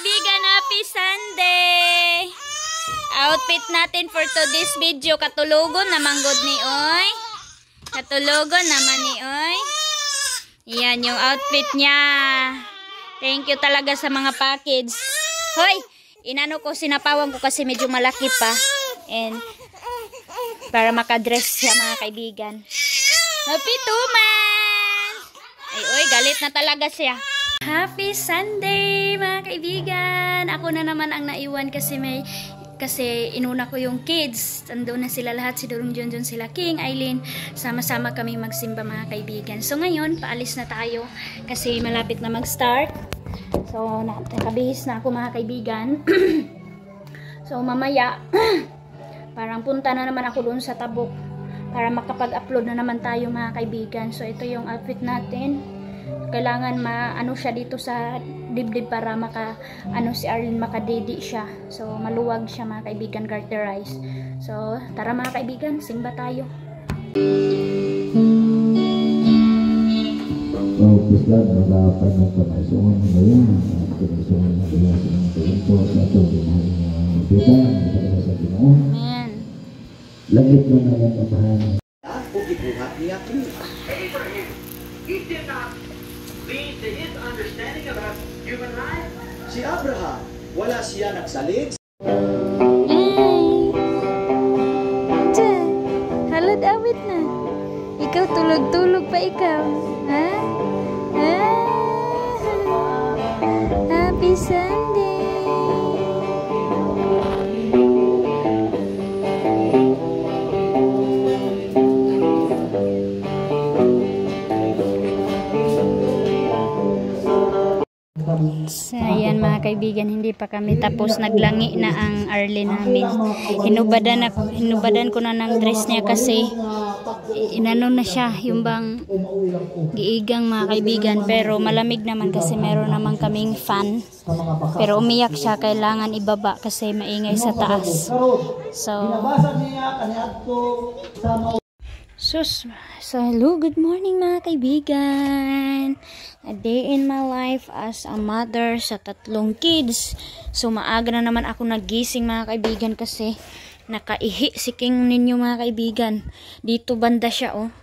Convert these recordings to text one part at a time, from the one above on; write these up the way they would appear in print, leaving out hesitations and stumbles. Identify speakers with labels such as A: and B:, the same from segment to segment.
A: kaibigan, happy Sunday! Outfit natin for today's video, katulogon naman good ni Oy. Katulogon naman ni Oy. Yan yung outfit niya. Thank you talaga sa mga package. Hoy, inano ko, sinapawan ko kasi medyo malaki pa. And para makadress siya mga kaibigan. Happy 2 months! Ay, oy, galit na talaga siya. Happy Sunday mga kaibigan! Ako na naman ang naiwan kasi inuna ko yung kids. Andun na sila lahat, si Durong Junjun, sila King, Aileen. Sama-sama kami magsimba mga kaibigan. So ngayon, paalis na tayo kasi malapit na mag-start. So nakabihis na ako mga kaibigan. So mamaya, parang punta na naman ako doon sa Tabuk para makapag-upload na naman tayo mga kaibigan. So ito yung outfit natin. Kailangan maano siya dito sa dibdib para si Arlene makadidi siya. So maluwag siya mga kaibigan, garterize. So tara mga kaibigan, simba tayo. Amen.
B: Langit mo na yan abahan.
C: Ako ibuhat niya ko. Abraham, he did not lead to his understanding about human life. Si Abraham, wala siya nagsalit.
A: Halad awit na. Ikaw tulog-tulog pa ikaw. Ha? Happy Sunday. So, ayan mga kaibigan, hindi pa kami tapos. Naglangi na ang Arlene namin. Hinubadan ko na ng dress niya kasi inano na siya, yung bang giigang mga kaibigan. Pero malamig naman kasi meron naman kaming fan. Pero umiyak siya, kailangan ibaba kasi maingay sa taas. So hello, good morning mga kaibigan. A day in my life as a mother sa 3 kids. So maaga na naman ako nagising mga kaibigan kasi nakaihi si King ninyo mga kaibigan. Dito banda siya oh.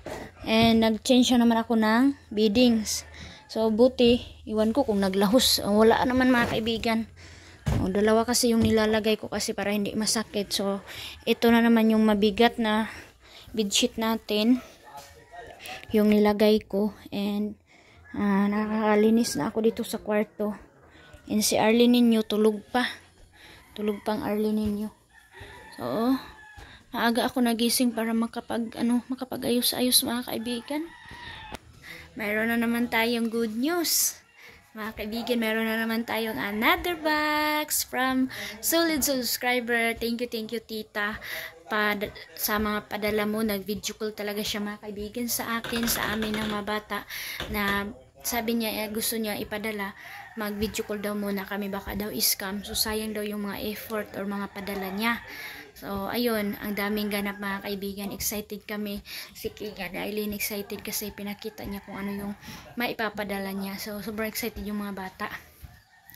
A: And nag-change siya naman ako ng beddings. So buti, iwan ko kung naglahos. Wala naman mga kaibigan. Dalawa kasi yung nilalagay ko kasi para hindi masakit. So ito na naman yung mabigat na bedsheet natin. Yung nilagay ko. And nakakalinis na ako dito sa kwarto. And si Arlene ninyo tulog pa. Tulog pang Arlene ninyo. So, maaga ako nagising para makapag-ayos-ayos mga kaibigan. Mayroon na naman tayong good news. Mga kaibigan, meron na naman tayong another box from solid subscriber. Thank you tita. Sa mga padala mo, nag-video call talaga siya mga kaibigan sa akin, sa amin ng mga bata, na sabi niya gusto niya ipadala, mag-video call daw muna kami, baka daw scam. So sayang daw yung mga effort or mga padala niya. So ayun, ang daming ganap mga kaibigan. Excited kami, si King and Aileen excited kasi pinakita niya kung ano yung maipapadala niya. So sobrang excited yung mga bata.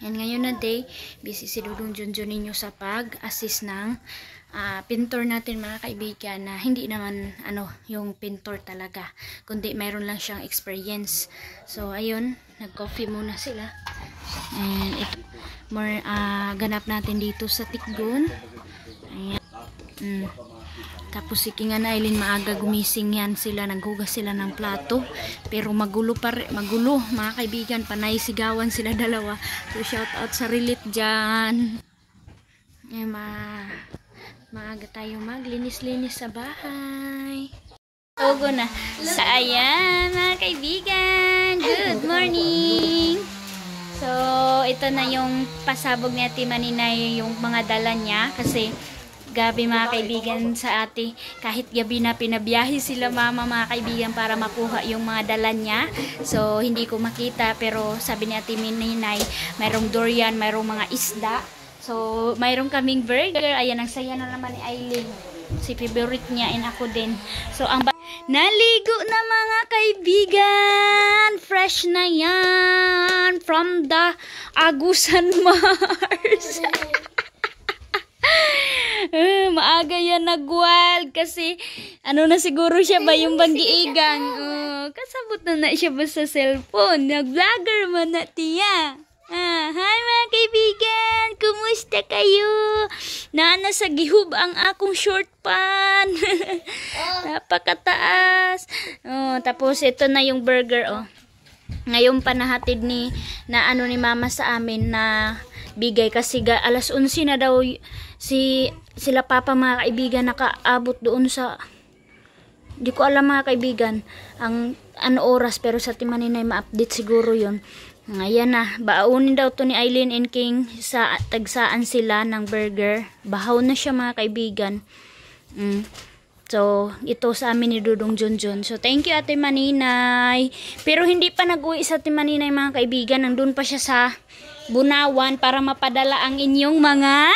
A: And ngayon na day, busy si Durong Junjun ninyo sa pag-assist ng pintor natin mga kaibigan, na hindi naman yung pintor talaga, kundi mayroon lang siyang experience. So ayun, nag-coffee muna sila. And more ganap natin dito sa Tikgon. Ayan. Tapos si King and Aileen maaga gumising yan sila, naghugas sila ng plato, pero magulo mga kaibigan, panay sigawan sila dalawa. So shout out sa Rilit dyan. Maaga tayo maglinis-linis sa bahay. Togo na. So ayan mga kaibigan, good morning. So ito na yung pasabog ni Ate Maninay, yung mga dala niya kasi gabi mga kaibigan sa ate, kahit gabi na pinabiyahe sila mama mga kaibigan para makuha yung mga dala niya. So hindi ko makita, pero sabi ni Ate Maninay mayroong durian, mayroong mga isda. So mayroong kaming burger. Ayan, ang saya na naman ni Aileen, si favorite niya, and ako din. So ang naligo na mga kaibigan, fresh na yan from the Agusan Mars. Maaga yan nagwal kasi ano na siguro siya ba yung banggiigan. Kasabot na siya ba sa cellphone. Nag-vlogger man na tiya. Hi mga kaibigan, kumusta kayo? Nasa gihub ang akong short pan. Napakataas. Tapos ito na yung burger Ngayon pa nahatid ni mama sa amin na bigay kasi alas 11 na daw sila papa mga kaibigan nakaabot doon sa di ko alam mga kaibigan ang oras pero sa Timaninay ma-update siguro yon. Ngayon na baunin daw to ni Eileen and King sa tagsaan sila ng burger. Bahaw na siya mga kaibigan. So ito sa amin ni Dudong Junjun. So thank you Ate Maninay. Pero hindi pa nag-uwi sa Ate Maninay mga kaibigan. Nandun pa siya sa Bunawan para mapadala ang inyong mga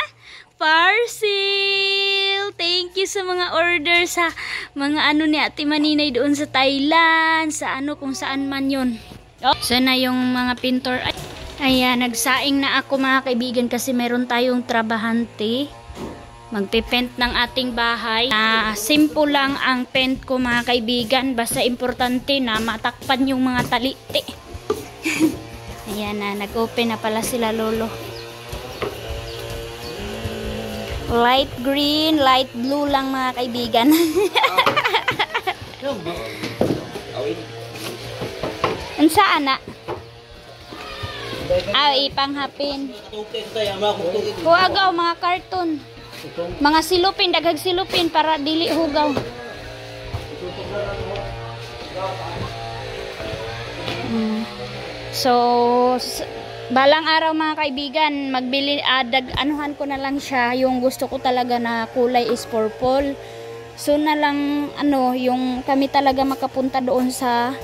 A: parcel. Thank you sa mga order sa mga ni Ate Maninay doon sa Thailand, sa kung saan man yun. Sana yung mga pintor. Ayan, nagsaing na ako mga kaibigan kasi meron tayong trabahante. Magpipent ng ating bahay. Simple lang ang paint ko mga kaibigan. Basta importante na matakpan yung mga talite. Ayan na, nag-open na pala sila lolo. Light green, light blue lang mga kaibigan. Saan na? Ipanghapin. Huwagaw mga karton. Mga silupin, daghag silupin para dili hugaw. So balang araw mga kaibigan, magbili anuhan ko na lang siya. Yung gusto ko talaga na kulay is purple. So na lang yung kami talaga makapunta doon sa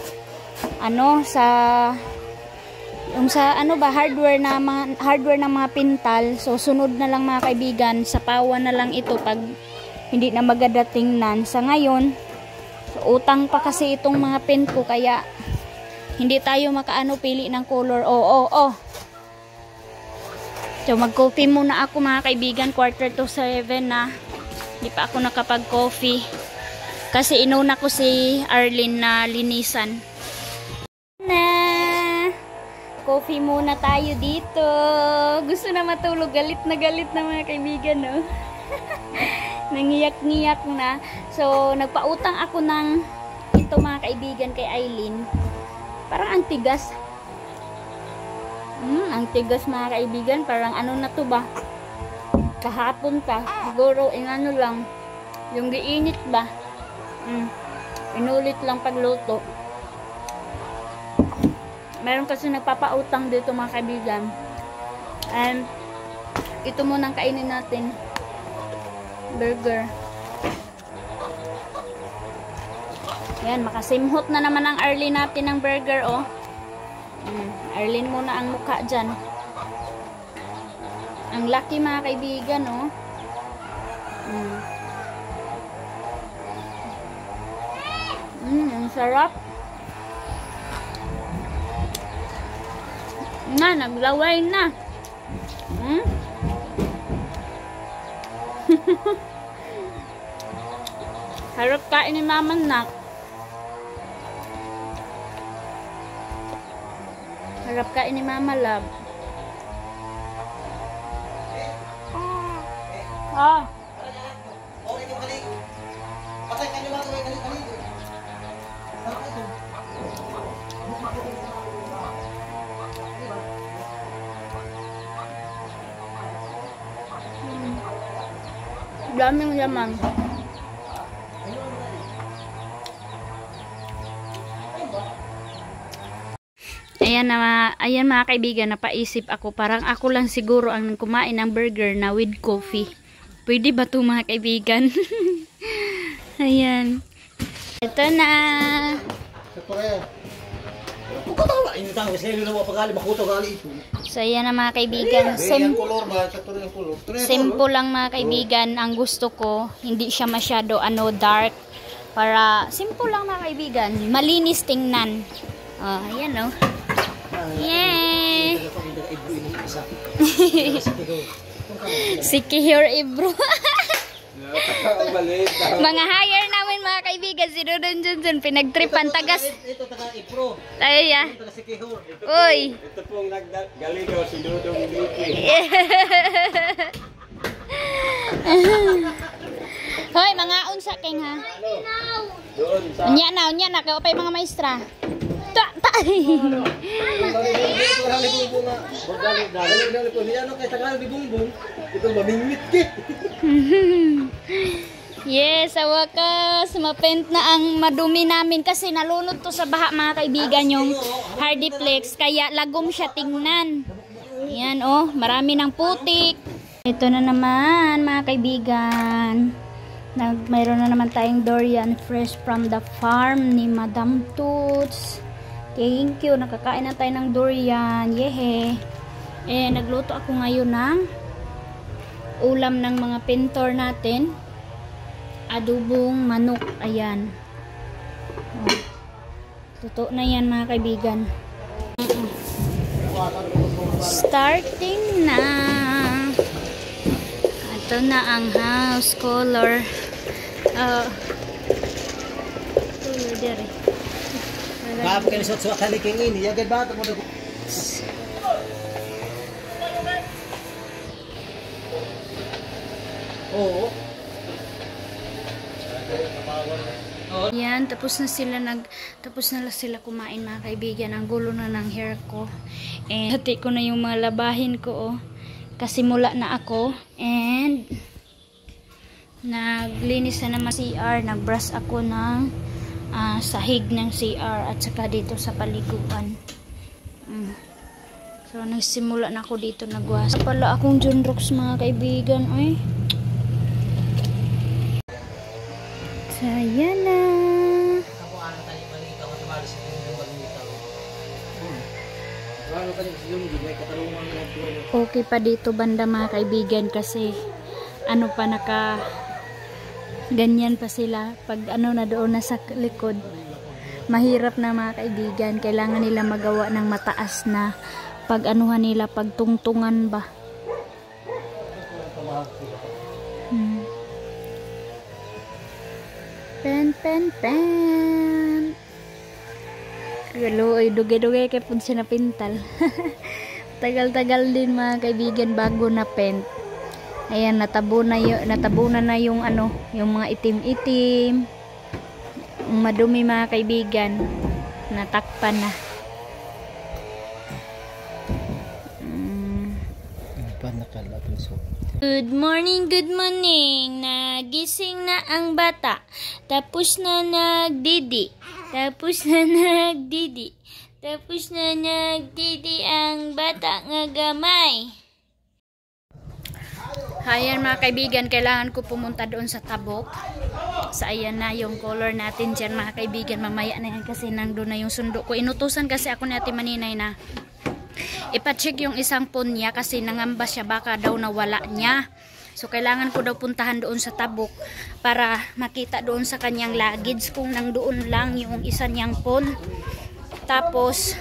A: hardware ng mga pintal. So sunod na lang mga kaibigan, sa pawa na lang ito pag hindi na magadatingnan. Sa ngayon, utang pa kasi itong mga pen ko kaya hindi tayo pili ng color. So mag-coffee muna ako mga kaibigan, 6:45 na. Hindi pa ako nakapag-coffee kasi inuna ko si Arlene na linisan. Coffee muna tayo dito. Gusto na matulog. Galit na mga kaibigan, no? Nangiyak-ngiyak na. So, nagpautang ako ng ito mga kaibigan kay Eileen. Parang ang tigas. Ang tigas mga kaibigan. Parang na to ba? Kahapon pa. Siguro, lang. Yung giinit ba? Inulit lang pagluto. Meron kasi nagpapautang dito mga kaibigan. And ito munang kainin natin. Burger. Yan, makasimhot na naman ang Arlene natin ng burger, Arlene muna ang mukha dyan. Ang laki mga kaibigan, ang sarap. Naglaway na. Harap kain ni mama nak. Harap kain ni mama love. Daming laman. Ayan mga kaibigan, napaisip ako. Parang ako lang siguro ang kumain ng burger na with coffee. Pwede ba ito mga kaibigan? Ayan. Ito na. So ayan na mga kaibigan. Simple lang mga kaibigan. Ang gusto ko, hindi siya masyado dark. Para simple lang mga kaibigan. Malinis tingnan. Ayan Yay!
C: isa.
A: Si Kihor Ibro. Mga hire namin mga kaibigan, si Dudon Johnson, pinagtripan tagas.
C: Ito taga Ipro.
A: Ay, ya.
C: Ito taga si Kihor.
A: Uy.
D: Ito pong naggaligaw si Dudong Lipi.
A: Hoy, mga unsa king ha.
D: Doon sa
A: Unya na kay mga maestra. Ta. Yes, sa wakas, mapent na ang madumi namin kasi nalunod to sa baha mga kaibigan yung hardiplex kaya lagom siya tingnan. Yan oh, marami ng putik. Ito na naman mga kaibigan. Mayroon na naman tayong durian fresh from the farm ni Madam Toots. Thank you, nakakain na tayo ng durian. Yehe. Nagluto ako ngayon ng ulam ng mga pintor natin. Adobong manok. Ayan. Oh. Totoo na yan mga kaibigan. Starting na. Ito na ang house color. Color dere.
C: Kapag kayo suot-suot haliking ini, yagad ba ito mo? Oo.
A: Yan, tapos na sila kumain mga kaibigan. Ang gulo na ng hair ko. Hati ko na yung mga labahin ko oh. Kasi mula na ako and naglinis na naman CR, nagbrush ako ng sahig ng CR at saka dito sa paliguan. So nagsimula na ako dito nagwas. Pala akong John Rocks mga kaibigan ay. Saya na. Okay pa dito banda mga kaibigan kasi ano pa ganyan pa sila pag ano na doon na sa likod. Mahirap na mga kaibigan, kailangan nila magawa ng mataas na pag anuhan nila, pagtungtungan ba. Pen. Galo ay dugay-dugay kay pud siya napintal. Tagal-tagal din mga kaibigan bago na paint. Ayan, natabunan na yung ano, yung mga itim-itim. Madumi mga kaibigan. Natakpan na. Good morning. Nagising na ang bata. Tapos na nagdidi ang bata nga gamay. Ayan mga kaibigan, kailangan ko pumunta doon sa tabok. So ayan na yung color natin dyan mga kaibigan. Mamaya na yan kasi nandun na yung sundo ko. Inutusan kasi ako ni Ate Maninay na ipacheck yung isang phone niya kasi nangamba siya baka daw nawala niya. So kailangan ko daw puntahan doon sa tabok para makita doon sa kanyang luggage kung nandoon lang yung isa niyang phone. Tapos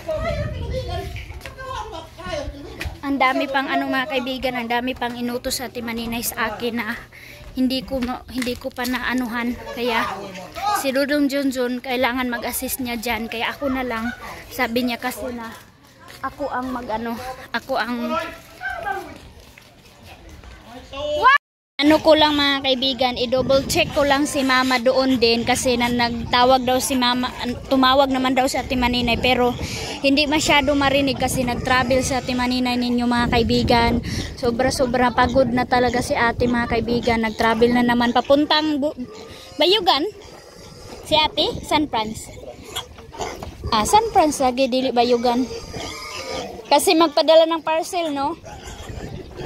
A: ang dami pang ano mga kaibigan, ang dami pang inutos sa Ate Maninay sa akin na hindi ko pa naanuhan. Kaya si Dudong Johnson kailangan mag-assist niya dyan. Kaya ako na lang, sabi niya kasi na ako ang ano ko lang mga kaibigan, i-double check ko lang si mama doon din kasi nagtawag daw si mama, tumawag naman daw si Ate Maninay pero hindi masyado marinig kasi nag-travel si Ate Maninay ninyo mga kaibigan. Sobra pagod na talaga si ate mga kaibigan, nag-travel na naman papuntang Bayugan si ate, San Franz. San Franz lagi, dili Bayugan kasi magpadala ng parcel, no?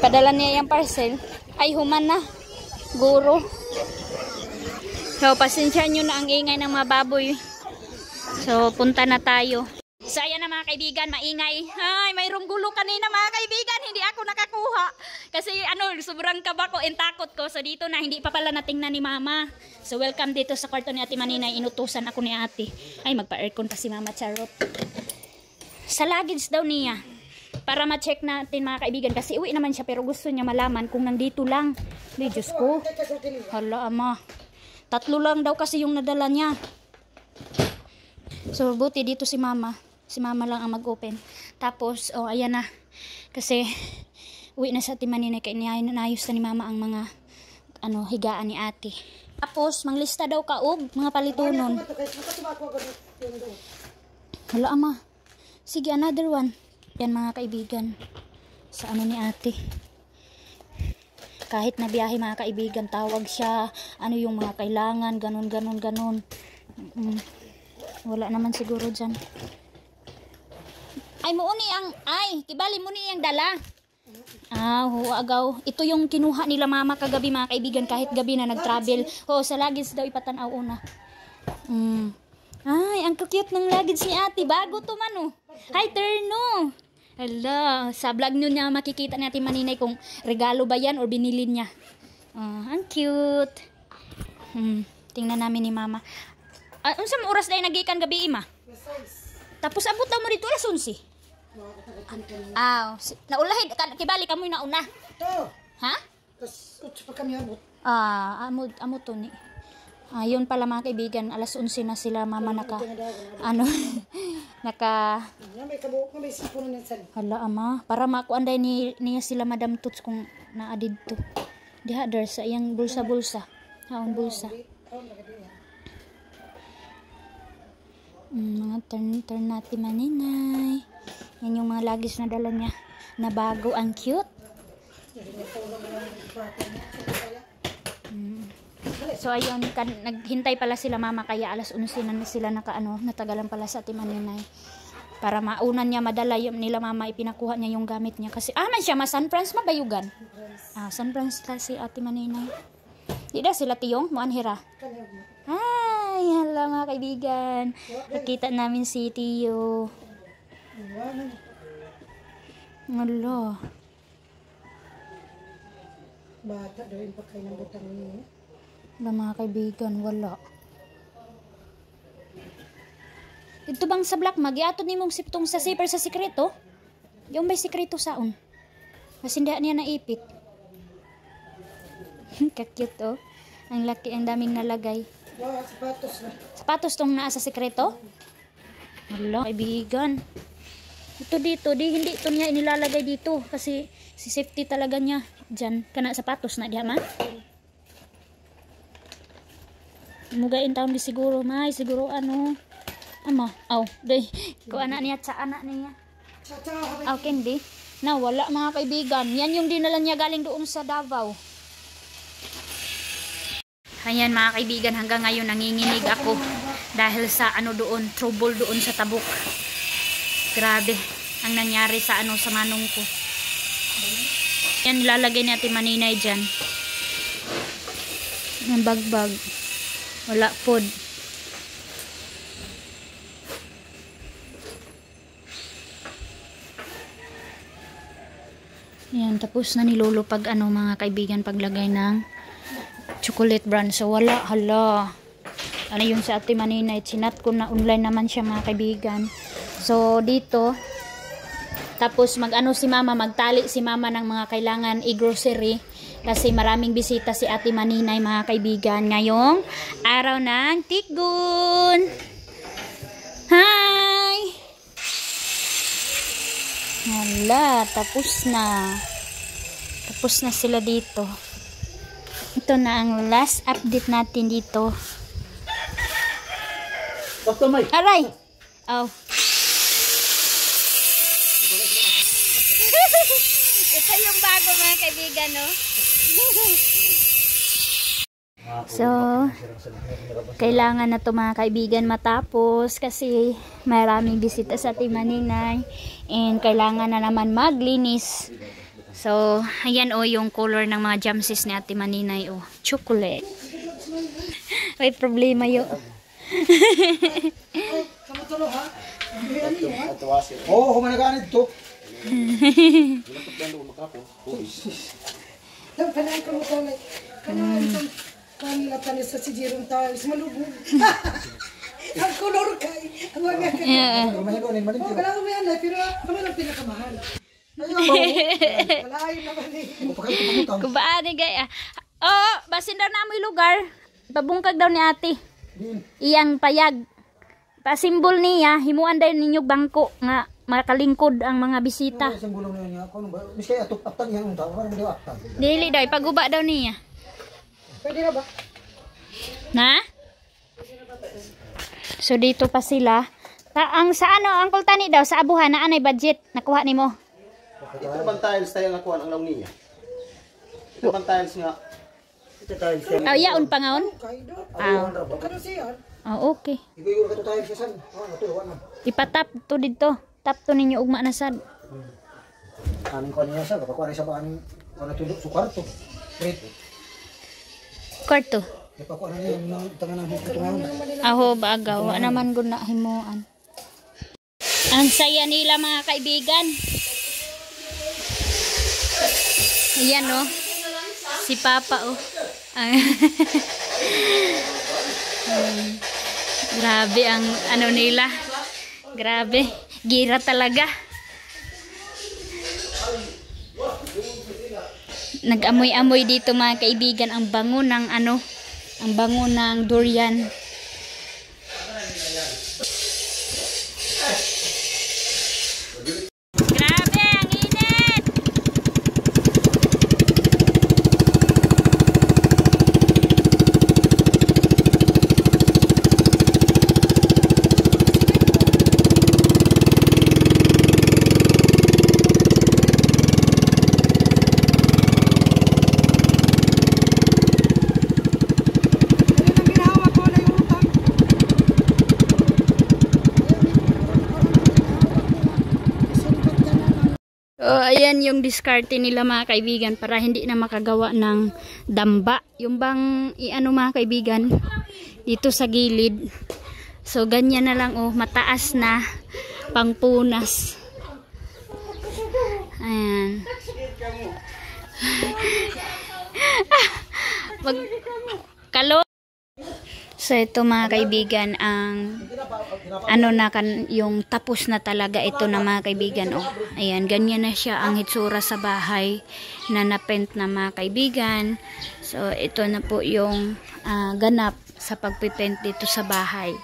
A: Padala niya yung parcel. Ay, human na. Guro. So, pasensya nyo na ang ingay ng mga baboy. So, punta na tayo. So, ayan na mga kaibigan, maingay. Ay, mayroong gulo kanina mga kaibigan. Hindi ako nakakuha. Kasi, sobrang kaba ko and takot ko. So, dito na, hindi pa pala natingnan ni mama. So, welcome dito sa kwarto ni Ate Maninay. Inutusan ako ni ate. Ay, magpa-aircon pa si mama, charot. Sa luggage daw niya. para ma-check natin mga kaibigan. Kasi uwi naman siya pero gusto niya malaman kung nandito lang. Ay, Diyos ko. Hala, ama. 3 lang daw kasi yung nadala niya. So, buti dito si mama. Si mama lang ang mag-open. Tapos, oh, ayan na. Kasi, uwi na sa Ate Maninay. Kaya naayos na ni mama ang mga higaan ni ate. Tapos, manglista daw kaog, mga palitunon. Hala, ama. Sige, another one. Yan mga kaibigan. Sa ni ate. Kahit na biyahe mga kaibigan, tawag siya. Ano yung mga kailangan, ganun. Wala naman siguro dyan. Ay, kibali mo ni ang dala. Agaw. Ito yung kinuha nila mama kagabi mga kaibigan, kahit gabi na nag-travel. Sa luggage daw ipatanaw una. Ay, ang cute ng luggage ni ate. Bago to man, oh. Hi, Terno. Hala, sa vlog nyo niya makikita ni Ate Maninay kung regalo ba yan or binili niya. Ang cute. Tingnan namin ni mama. Unsang oras dahil nagikan gabi, ima? Tapos abot daw mo dito alas 11. Naulahin, kibali ka mo yung nauna. Ha?
E: Tapos 8 pa kami abot.
A: Amot to ni. Yun pala mga kaibigan, alas 11 na sila mama may
E: kabuok na may sipunan ng sali.
A: Hala, ama, para makuanday niya sila Madam Tuts kung naadid to. Diha dar sa iyang bulsa-bulsa. Haon bulsa. Mga turn natin Maninay. Yan yung mga lagis na dala niya na bago, ang cute. So ayun, naghintay pala sila mama kaya alas 11 na sila natagalan pala sa Ate Maninay. Para maunan niya madala yung nila mama, ipinakuha niya yung gamit niya. Kasi, man siya, San Francisco mabayugan. San Francisco si Ate Maninay. Di da sila tiyong, muanhira. Hi, hello mga kaibigan. Nakita namin si Tiyo. Hello.
E: Bata daw yung pagkain ng butang niya.
A: Wala mga kaibigan, wala. Ito bang sa black magiato ni mong siptong sa zipper sa sikreto? Yung may sikreto saon. Kasi hindi niya naipit. Kakute, oh. Ang laki, ang daming nalagay.
E: Sapatos na.
A: Sapatos tong naa sa sikreto? Wala, kaibigan. Ito dito, hindi ito niya inilalagay dito. Kasi si safety talaga niya. Diyan, kana sapatos na diya man. Mugain taon di siguro, may siguro day ko anak niya sa anak niya. Candy. Wala mga kaibigan. Yan yung dinala niya galing doon sa Davao. Ayan mga kaibigan, hanggang ngayon nanginginig ako dahil sa doon, trouble doon sa Tabuk. Grabe ang nangyari sa sa manong ko. Yan, lalagay ni Ate Maninay dyan. Yung bagbag. Wala food. Yan, tapos na nilulupag mga kaibigan paglagay ng chocolate brand. So wala, hala. Yung sa Ate Maninay, sinat ko na online naman siya mga kaibigan. So dito, tapos si mama, magtali si mama ng mga kailangan i-grocery. Kasi maraming bisita si Ate Maninay mga kaibigan ngayong araw ng Tikgun. Hi! Hala, tapos na. Tapos na sila dito. Ito na ang last update natin dito. Aray! Ito yung bago mga kaibigan, no? So, kailangan na to mga kaibigan matapos kasi maraming bisita sa Ate Maninay and kailangan na naman maglinis. So, ayan yung color ng mga jamsis ni Ate Maninay, chocolate. May problema yun.
E: Humanagaan ito. Kanaan ka mo talay. Kanila tanis sa sigirong tayo. Malubog. Ang color kay. Ang mga kaya. Kala ko may anay, pero ano lang pinakamahal. Malayo naman eh.
A: Kubaan ni gaya. Oh, basin daw na amoy lugar. Pabungkag daw ni ate. Iyang payag. Pasimbol niya, himuan daw ninyo bangko nga makalingkod ang mga bisita.
E: Simbolo na niya. Kung ba? Miski atop-aptan niya yung tao. Parang hindi aptan.
A: Dili daw, paguba daw niya.
E: Pwede na ba?
A: Na? So dito pa sila. Ang sa ano, Uncle Tani daw, sa abuhan na anay budget. Nakuha ni mo.
C: Ito bang tiles tayo nga kuha ang law niya? Ito bang tiles nga?
A: Oh, yaon pa ngaon?
E: Kaido.
A: Oh.
E: siya?
A: Oh, okay.
E: Igo ka to tayo sa san. Natuwa na.
A: Ipatap to dito. Tap to ninyo ugma na sad.
E: Aning ko niya sa kapag sa baan wala tulog sa kwarto. Rate.
A: Kwarto.
E: Kapag ko niya yung tangan ng hitungan.
A: Aho bagaw, wa naman gud na himuan. Ang saya nila mga kaibigan. Ayan oh. Si Papa oh. Grabe ang ano nila. Grabe. Gira talaga. Nag-amoy-amoy dito mga kaibigan ang bango ng ano, ang bango ng durian. Grabe, ang init. Ayan yung diskarte nila mga kaibigan para hindi na makagawa ng damba. Yung bang iano mga kaibigan dito sa gilid. So ganyan na lang oh, mataas na pangpunas. Ayan. Magkalo. So ito mga kaibigan ang ano na kan yung tapos na talaga ito na mga kaibigan oh. Ayan, ganyan na siya ang hitsura sa bahay na napent na mga kaibigan. So ito na po yung ganap sa pagpipent dito sa bahay.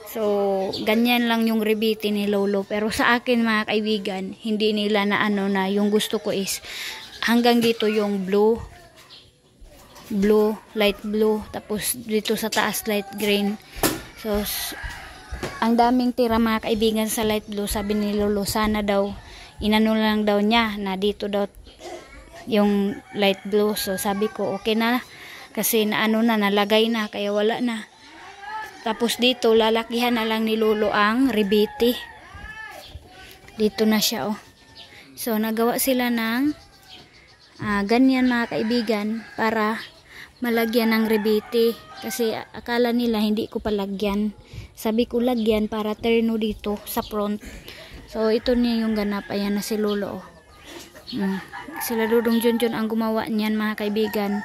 A: So ganyan lang yung rebite ni Lolo, pero sa akin mga kaibigan hindi nila na ano na yung gusto ko is hanggang dito yung blue, light blue, tapos dito sa taas light green. So ang daming tira mga kaibigan sa light blue. Sabi ni Lolo sana daw inano lang daw niya na dito daw yung light blue. So sabi ko okay na kasi na ano na nalagay na kaya wala na. Tapos dito lalakihan na lang ni Lolo ang rebite. Dito na siya oh. So nagawa sila ng ganyan mga kaibigan para malagyan ng rebite kasi akala nila hindi ko palagyan. Sabi ko lagyan para terno dito sa front. So ito niya yung ganap. Ayan na si Lolo oh. Sila Dudong Junjun ang gumawa niyan mga kaibigan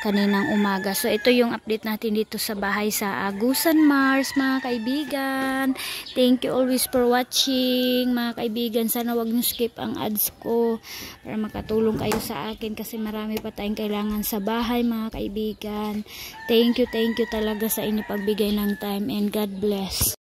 A: kaninang umaga. So ito yung update natin dito sa bahay sa Agusan Mars mga kaibigan. Thank you always for watching mga kaibigan. Sana wag niyo skip ang ads ko para makatulong kayo sa akin kasi marami pa tayong kailangan sa bahay mga kaibigan. Thank you talaga sa inyo pagbigay ng time and God bless.